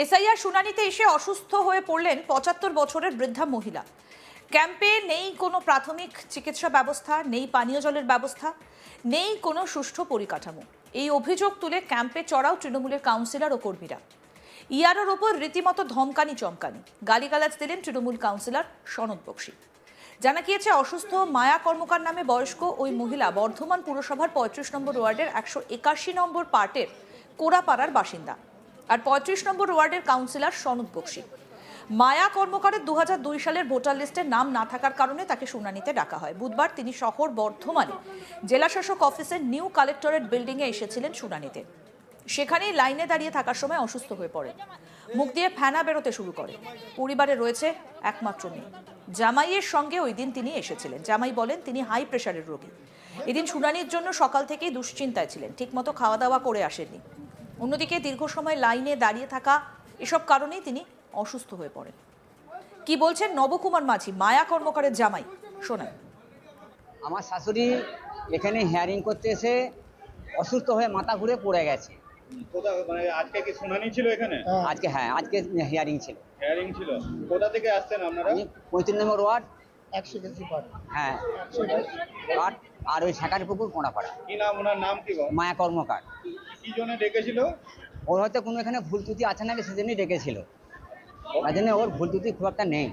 SIR শুনানিতে এসে অসুস্থ হয়ে পড়লেন ৭৫ বছরের বৃদ্ধা মহিলা। ক্যাম্পে নেই কোনো প্রাথমিক চিকিৎসা ব্যবস্থা, নেই পানীয় জলের ব্যবস্থা, নেই কোনো সুষ্ঠু পরিকাঠামো। এই অভিযোগ তুলে ক্যাম্পে চড়াও তৃণমূলের কাউন্সিলর ও কর্মীরা। ইয়ারোর ওপর রীতিমতো ধমকানি চমকানি, গালিগালাজ দিলেন তৃণমূল কাউন্সিলর সনদ বক্সী। জানা গিয়েছে, অসুস্থ মায়া কর্মকার নামে বয়স্ক ওই মহিলা বর্ধমান পুরসভার ৩৫ নম্বর ওয়ার্ডের ১৮১ নম্বর পার্টের কোড়াপাড়ার বাসিন্দা, আর ৩৫ নম্বর ওয়ার্ডের কাউন্সিলর সনদ বক্সী। মায়া কর্মকারের ২০০২ সালের ভোটার লিস্টে নাম না থাকার কারণে তাকে শুনানিতে ডাকা হয়। বুধবার তিনি শহর বর্ধমানে জেলাশাসক অফিসের নিউ কালেক্টরেট বিল্ডিংয়ে এসেছিলেন শুনানিতে। সেখানেই লাইনে দাঁড়িয়ে থাকার সময় অসুস্থ হয়ে পড়েন। মুখ দিয়ে ফেনা বেরোতে শুরু করে। পরিবারে রয়েছে একমাত্র মেয়ে। জামাইয়ের সঙ্গে ওই দিন তিনি এসেছিলেন। জামাই বলেন তিনি হাই প্রেশারের রোগী। এদিন শুনানির জন্য সকাল থেকেই দুশ্চিন্তায় ছিলেন, ঠিকমতো খাওয়া দাওয়া করে আসেননি। অন্যদিকে দীর্ঘ সময় লাইনে দাঁড়িয়ে থাকা, এসব কারণেই তিনি অসুস্থ হয়ে পড়েন। কি বলছেন নবকুমার মাঝি, মায়া কর্মকারের জামাই, শোনায়। আমার শাশুড়ি এখানে হিয়ারিং করতে এসে অসুস্থ হয়ে মাথা ঘুরে পড়ে গেছে। মানে আজকে কি শুনানি ছিল এখানে? আজকে হিয়ারিং ছিল। হিয়ারিং ছিল। কোথা থেকে আসছেন আপনারা? আমি ৩৫ নম্বর ওয়ার্ড, ১৮০ পার্ট। হ্যাঁ ওয়ার্ড, আর ওই শাকারপুকুর কোনাপাড়া। কি নাম, ওনার নাম কি? মায়া কর্মকার। কি জন্য ডেকেছিল? ওর হয়তো কোনো এখানে ভুল ত্রুটি আছে নাকি, সেজন্যই ডেকেছিল। তার জন্য ওর ভুল ত্রুটি খুব একটা নেই।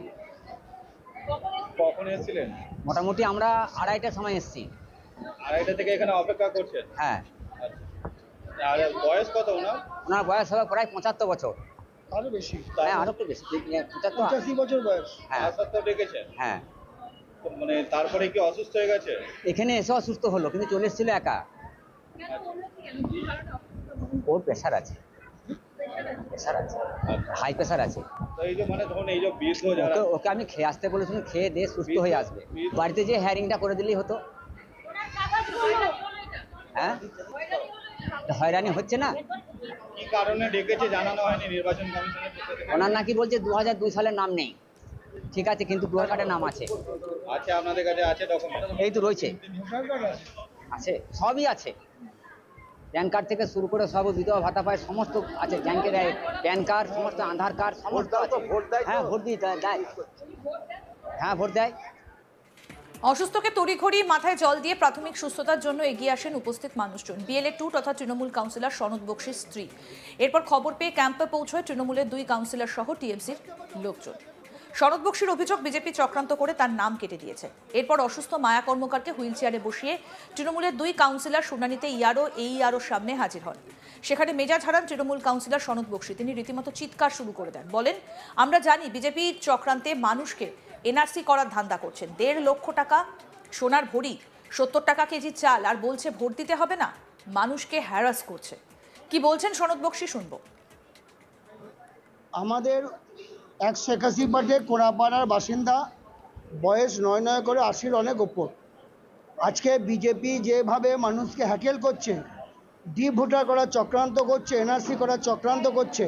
কখন এসেছিলেন? মোটামুটি আমরা ২:৩০টার সময় এসেছি। ২:৩০ থেকে এখানে অপেক্ষা করছেন? হ্যাঁ। আর বয়স কত ওনার? ওনার বয়স হবে প্রায় ৭৫ বছর। আরো বেশি, হ্যাঁ, আরো একটু বেশি, ৭৫। ৮৫ বছর বয়স। হ্যাঁ তার সত্ত্বেও ডেকেছেন? হ্যাঁ। তো মানে তারপরে কি অসুস্থ হয়ে গেছে? এখানে এসে অসুস্থ হলো, কিন্তু চলে এসেছিল একা। ওর প্রেশার আছে, হাই প্রেশার আছে। তো এই যে মানে ধরুন এই যে বৃদ্ধ যারা, ওকে আমি খেয়ে আসতে বলেছি, খেয়ে দিয়ে সুস্থ হয়ে আসবে। বাড়িতে যে হেয়ারিংটা করে দিলেই হতো। হ্যাঁ, হয়রানি হচ্ছে না। কি কারণে ডেকেছে জানানো হয়নি নির্বাচন কমিশনের পক্ষ থেকে? ওনার নাকি বলছে ২০০২ সালের নাম নেই। ঠিক আছে, কিন্তু ভোটার কার্ডের নাম আছে। আছে, আপনাদের কাছে আছে ডকুমেন্ট? এই তো রয়েছে, আছে, সবই আছে। প্যান কার্ড থেকে শুরু করে সব, বিধবা ভাতা পায়, সমস্ত আছে। ব্যাংকে দেয় প্যান কার্ড, সমস্ত আধার কার্ড, সমস্ত আছে। হ্যাঁ, ভোট দিয়ে দেয়। হ্যাঁ, ভোট দেয়। অসুস্থকে তড়িঘড়ি মাথায় জল দিয়ে প্রাথমিক সুস্থতার জন্য এগিয়ে আসেন উপস্থিত মানুষজন। বিএলএ 2 তথা তৃণমূল কাউন্সিলর সনদ বক্সীর স্ত্রী। এরপর খবর পেয়ে ক্যাম্পে পৌঁছয় তৃণমূলের 2 কাউন্সিলর সহ টিএমসির লোকজন। সনদ বক্সীর অভিযোগ, বিজেপি চক্রান্ত করে তার নাম কেটে দিয়েছে। এরপর অসুস্থ মায়া কর্মকারকে হুইল চেয়ারে বসিয়ে তৃণমূলের 2 কাউন্সিলর শুনানিতে ইয়ারোর সামনে হাজির হন। সেখানে মেজাজ হারান তৃণমূল কাউন্সিলর সনদ বক্সী। তিনি রীতিমতো চিৎকার শুরু করে দেন। বলেন, আমরা জানি বিজেপি চক্রান্তে মানুষকে এনআরসি করার ধান্দা করছেন। ১.৫ লক্ষ টাকা সোনার ভরি, ৭০ টাকা কেজি চাল, আর বলছে ভোট দিতে হবে না। মানুষকে হ্যারাস করছে। কি বলছেন সনদ বক্সী, শুনবো। আমাদের ১৮১ পার্টে কোড়াপাড়ার বাসিন্দা, বয়স ৯ করে ৮০-র অনেক ওপর। আজকে বিজেপি যেভাবে মানুষকে হ্যাকেল করছে, ভোটার করার চক্রান্ত করছে, এনআরসি করার চক্রান্ত করছে,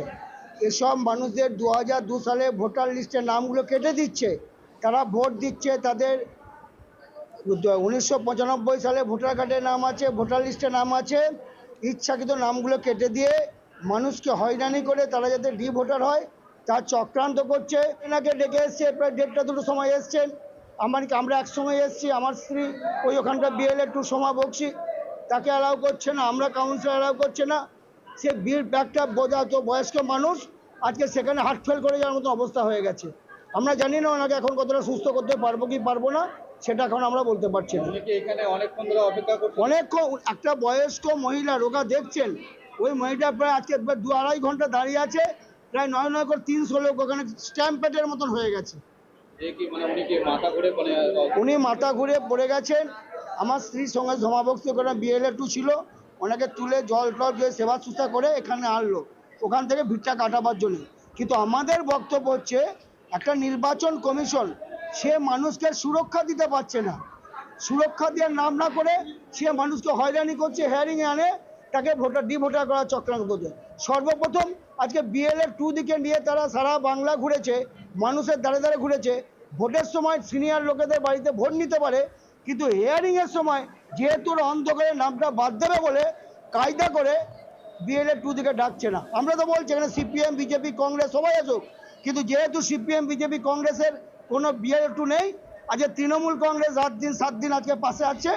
এসব মানুষদের ২০০২ সালে ভোটার লিস্টের নামগুলো কেটে দিচ্ছে। তারা ভোট দিচ্ছে, তাদের ১৯৯৫ সালে ভোটার কার্ডে নাম আছে, ভোটার লিস্টে নাম আছে। ইচ্ছাকৃত নামগুলো কেটে দিয়ে মানুষকে হয়রানি করে তারা যাতে ভোটার হয় তার চক্রান্ত করছে। এনাকে ডেকে এসছে, প্রায় ১:৩০-২ সময় এসছেন। আমরা একসঙ্গে এসছি। আমার স্ত্রী ওই ওখানটা বিএলএ 2 সমা বক্সী, তাকে অ্যালাউ করছে না, আমরা কাউন্সিলর অ্যালাউ করছে না। সে বীর ব্যাগটা বোঝাতো বয়স্ক মানুষ, আজকে সেখানে হার্ট ফেল করে যাওয়ার মতো অবস্থা হয়ে গেছে। আমরা জানি না ওনাকে এখন কতটা সুস্থ করতে পারবো কি পারবো না, সেটা এখন আমরা বলতে পারছি না। এখানে অনেকক্ষণ ধরে অপেক্ষা করছেন? অনেকক্ষণ। একটা বয়স্ক মহিলা রোগা দেখছেন, ওই মহিলা প্রায় আজকে ২-২.৫ ঘন্টা দাঁড়িয়ে আছে। প্রায় ৯ করে ৩০০ লোক ওখানে স্ট্যাম্পেটের মতন হয়ে গেছে। উনি মাথা ঘুরে পড়ে গেছেন। আমার স্ত্রীর সঙ্গে জমাবক্তি ওখানে বিএলএ 2 ছিল, ওনাকে তুলে জল টল দিয়ে সেবা শুশ্রূষা করে এখানে আনলো, ওখান থেকে ভিড়টা কাটাবার জন্য। কিন্তু আমাদের বক্তব্য হচ্ছে, একটা নির্বাচন কমিশন সে মানুষকে সুরক্ষা দিতে পারছে না। সুরক্ষা দেওয়ার নাম না করে সে মানুষকে হয়রানি করছে, হেয়ারিংয়ে আনে, তাকে ভোটার করার চক্রান্ত করছে। সর্বপ্রথম আজকে বিএলএ 2 দিকে নিয়ে তারা সারা বাংলা ঘুরেছে, মানুষের দ্বারে দ্বারে ঘুরেছে। ভোটের সময় সিনিয়র লোকেদের বাড়িতে ভোট নিতে পারে, কিন্তু হিয়ারিংয়ের সময় যেহেতু অন্ধকারে নামটা বাদ দেবে বলে কায়দা করে বিএলএ 2 দিকে ডাকছে না। আমরা তো বলছি এখানে সিপিএম বিজেপি কংগ্রেস সবাই আসুক, কিন্তু যেহেতু সিপিএম বিজেপি কংগ্রেসের কোনো বিএলএ 2 নেই, আজকে তৃণমূল কংগ্রেস 8 দিন 7 দিন আজকে পাশে আছে,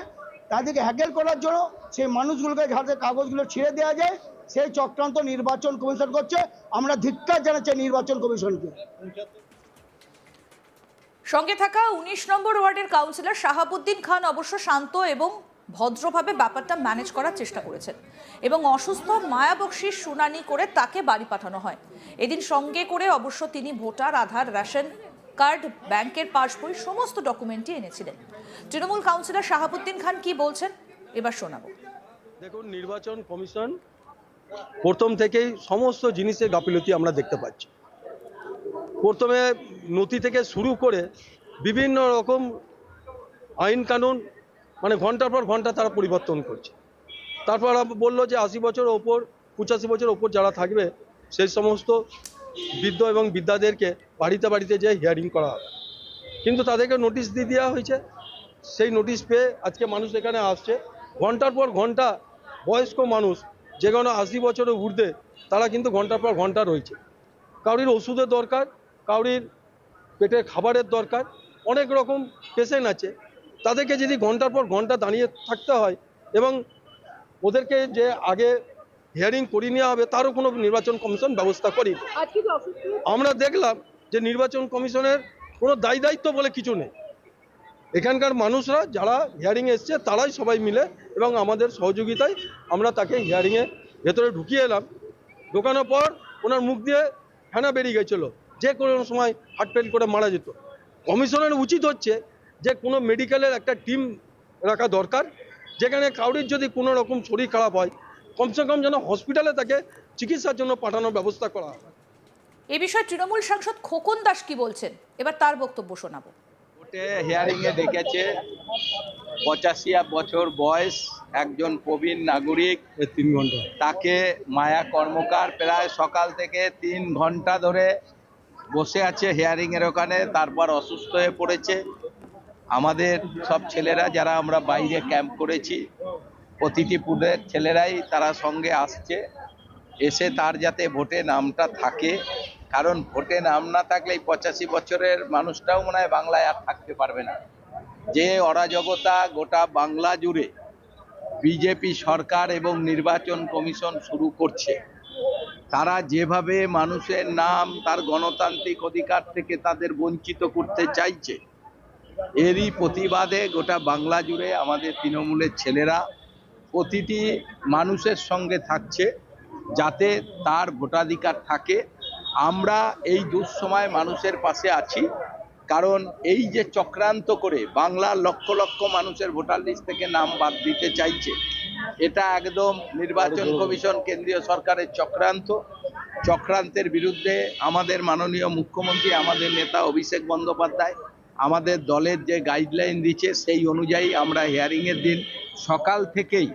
তাদেরকে হ্যাকেল করার জন্য সেই মানুষগুলোকে যাতে কাগজগুলো ছেড়ে দেওয়া যায় সেই চক্রান্ত নির্বাচন কমিশন করছে। আমরা ধিক্কার জানাচ্ছি নির্বাচন কমিশনকে। সঙ্গে থাকা 19 নম্বর ওয়ার্ডের কাউন্সিলর শাহাবুদ্দিন খান অবশ্য শান্ত এবং ভদ্রভাবে ব্যাপারটা ম্যানেজ করার চেষ্টা করেছেন এবং অসুস্থ মায়া বক্সির শুনানি করে তাকে বাড়ি পাঠানো হয়। এদিন সঙ্গে করে অবশ্য তিনি ভোটার, আধার, রেশন কার্ড, ব্যাংকের পাসবই সমস্ত ডকুমেন্টই এনেছিলেন। তৃণমূল কাউন্সিলর শাহাবুদ্দিন খান কি বলছেন এবার শোনাবো। দেখুন, নির্বাচন কমিশন প্রথম থেকেই সমস্ত জিনিসের গাফিলতি আমরা দেখতে পাচ্ছি। প্রথমে নথি থেকে শুরু করে বিভিন্ন রকম আইন কানুন মানে ঘন্টার পর ঘন্টা তারা পরিবর্তন করছে। তারপর বললো যে 80 বছর ওপর 85 বছর ওপর যারা থাকবে সেই সমস্ত বৃদ্ধ এবং বৃদ্ধাদেরকে বাড়িতে বাড়িতে যেয়ে হিয়ারিং করা হবে, কিন্তু তাদেরকে নোটিশ দিয়ে দেওয়া হয়েছে। সেই নোটিশ পেয়ে আজকে মানুষ এখানে আসছে। ঘন্টার পর ঘন্টা বয়স্ক মানুষ যেগুলো 80 বছরের ঊর্ধ্বে তারা কিন্তু ঘন্টার পর ঘন্টা রয়েছে। কাউরির ওষুধের দরকার, কাউরির পেটের খাবারের দরকার, অনেক রকম পেশেন্ট আছে। তাদেরকে যদি ঘন্টার পর ঘন্টা দাঁড়িয়ে থাকতে হয় এবং ওদেরকে যে আগে হিয়ারিং করিয়ে নেওয়া হবে তারও কোনো নির্বাচন কমিশন ব্যবস্থা করেনি। আমরা দেখলাম যে নির্বাচন কমিশনের কোনো দায়িত্ব বলে কিছু নেই। এখানকার মানুষরা যারা হিয়ারিং এসছে তারাই সবাই মিলে এবং আমাদের সহযোগিতায় আমরা তাকে হিয়ারিংয়ে ভেতরে ঢুকিয়ে এলাম। ঢোকানোর পর ওনার মুখ দিয়ে ফেনা বেরিয়ে গেছিলো, যে কোনো সময় হার্ট ফেল করে মারা যেত। কমিশনের উচিত হচ্ছে যে কোনো মেডিকেলের একটা টিম রাখা দরকার, যেখানে কাউরির যদি কোনো রকম শরীর খারাপ হয় কমসে কম যেন হসপিটালে তাকে চিকিৎসার জন্য পাঠানোর ব্যবস্থা করা হয়। এ বিষয়ে তৃণমূল সাংসদ খোকন দাস কি বলছেন এবার তার বক্তব্য শোনাবো। হিয়ারিং এ ডেকেছে 85 বছর বয়স একজন প্রবীণ নাগরিক, 3 ঘন্টা তাকে মায়া কর্মকার প্রায় সকাল থেকে 3 ঘন্টা ধরে বসে আছে হিয়ারিং এর ওখানে, তারপর অসুস্থ হয়ে পড়েছে। আমাদের সব ছেলেরা যারা আমরা বাইরে ক্যাম্প করেছি প্রতিটি পুরের ছেলেরাই তারা সঙ্গে আসছে, এসে তার যাতে ভোটে নামটা থাকে, কারণ ভোটে নাম না থাকলে 85 বছরের মানুষটাও মনে হয় বাংলায় আর থাকতে পারবে না। যে অরাজকতা গোটা বাংলা জুড়ে বিজেপি সরকার এবং নির্বাচন কমিশন শুরু করছে, তারা যেভাবে মানুষের নাম তার গণতান্ত্রিক অধিকার থেকে তাদের বঞ্চিত করতে চাইছে, এরই প্রতিবাদে গোটা বাংলা জুড়ে আমাদের তৃণমূলের ছেলেরা প্রতিটি মানুষের সঙ্গে থাকছে যাতে তার ভোটাধিকার থাকে। আমরা এই দুঃসময় মানুষের পাশে আছি, কারণ এই যে চক্রান্ত করে বাংলার লক্ষ লক্ষ মানুষের ভোটার লিস্ট থেকে নাম বাদ দিতে চাইছে, এটা একদম নির্বাচন কমিশন কেন্দ্রীয় সরকারের চক্রান্তের বিরুদ্ধে আমাদের মাননীয় মুখ্যমন্ত্রী, আমাদের নেতা অভিষেক বন্দ্যোপাধ্যায় আমাদের দলের যে গাইডলাইন দিচ্ছে সেই অনুযায়ী আমরা হিয়ারিংয়ের দিন সকাল থেকেই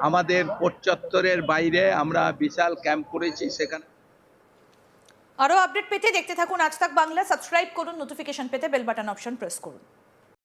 আমাদের কোর্ট চত্বরের বাইরে আমরা বিশাল ক্যাম্প করেছি। সেখানে আরো আপডেট পেতে দেখতে থাকুন আজ তাক বাংলা, সাবস্ক্রাইব করুন, নোটিফিকেশন পেতে বেল বাটন অপশন প্রেস করুন।